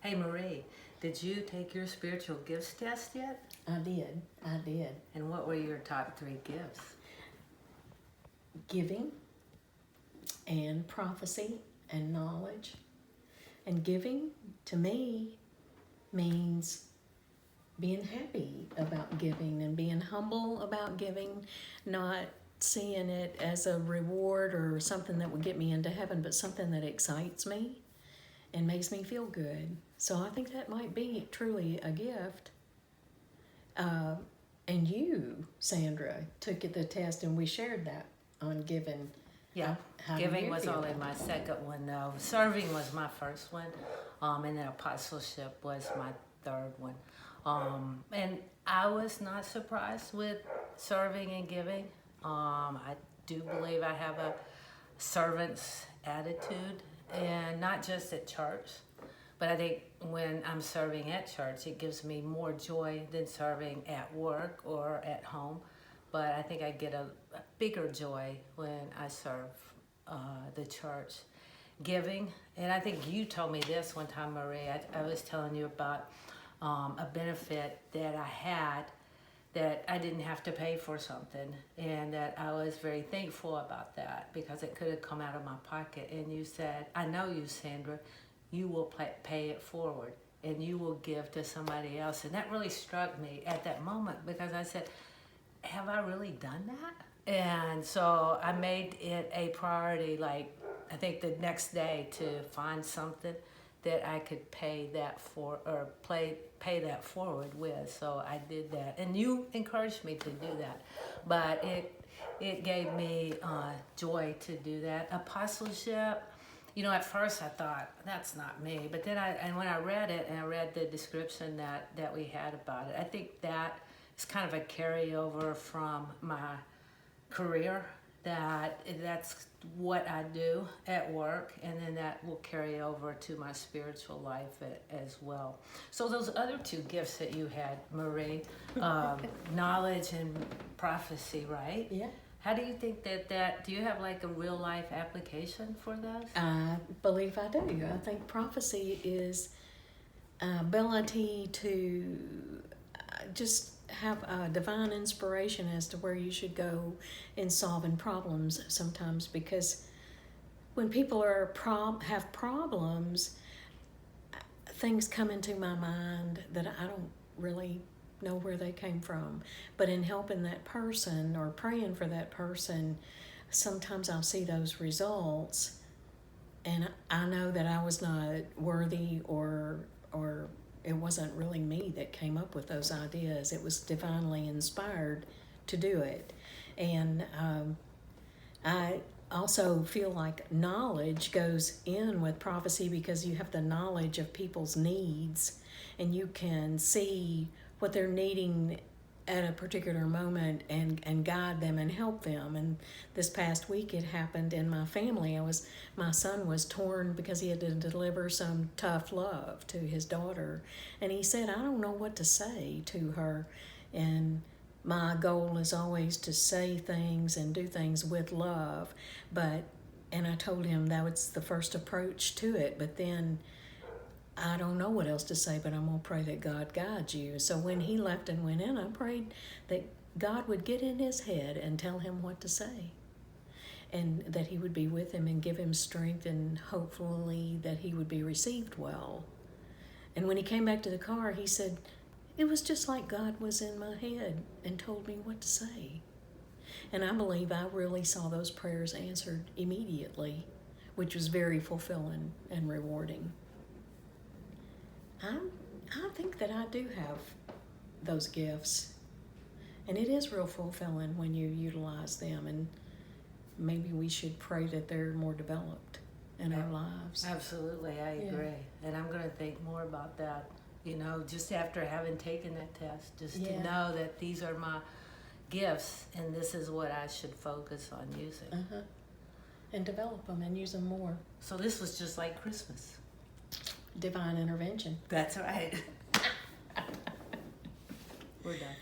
Hey Marie, did you take your spiritual gifts test yet? I did. And what were your top 3 gifts? Giving and prophecy and knowledge. And giving, to me, means being happy about giving and being humble about giving, not seeing it as a reward or something that would get me into heaven, but something that excites me and makes me feel good. So I think that might be truly a gift. And you, Sandra, took the test and we shared that on giving. Yeah, How do giving you was feel only about my second one though. Serving was my first one, and then apostleship was my third one. And I was not surprised with serving and giving. I do believe I have a servant's attitude, and not just at church, but I think when I'm serving at church, it gives me more joy than serving at work or at home. But I think I get a bigger joy when I serve the church. Giving, and I think you told me this one time, Marie, I was telling you about a benefit that I had that I didn't have to pay for something, and that I was very thankful about that because it could have come out of my pocket. And you said, I know you, Sandra, you will pay it forward and you will give to somebody else. And that really struck me at that moment because I said, have I really done that? And so I made it a priority, like I think the next day, to find something that I could pay that for, or pay that forward with. So I did that, and you encouraged me to do that. But it gave me joy to do that. Apostleship, you know, at first I thought that's not me, but then when I read it and I read the description that we had about it, I think that it's kind of a carryover from my career, that's what I do at work, and then that will carry over to my spiritual life as well. So those other 2 gifts that you had, Marie, knowledge and prophecy, right? Yeah. How do you think that do you have like a real life application for those? I believe I do. I think prophecy is ability to just have a divine inspiration as to where you should go in solving problems sometimes, because when people have problems, things come into my mind that I don't really know where they came from. But in helping that person or praying for that person, sometimes I'll see those results and I know that I was not worthy, or it wasn't really me that came up with those ideas. It was divinely inspired to do it. And I also feel like knowledge goes in with prophecy because you have the knowledge of people's needs and you can see what they're needing at a particular moment and guide them and help them. And this past week it happened in my family. My son was torn because he had to deliver some tough love to his daughter. And he said, I don't know what to say to her. And my goal is always to say things and do things with love. And I told him that was the first approach to it. But then I don't know what else to say, but I'm going to pray that God guides you. So when he left and went in, I prayed that God would get in his head and tell him what to say, and that he would be with him and give him strength, and hopefully that he would be received well. And when he came back to the car, he said, it was just like God was in my head and told me what to say. And I believe I really saw those prayers answered immediately, which was very fulfilling and rewarding. I think that I do have those gifts, and it is real fulfilling when you utilize them, and maybe we should pray that they're more developed in our lives. Absolutely, I agree. And I'm going to think more about that, you know, just after having taken that test, just to know that these are my gifts and this is what I should focus on using. And develop them and use them more. So this was just like Christmas. Divine intervention. That's right. We're done.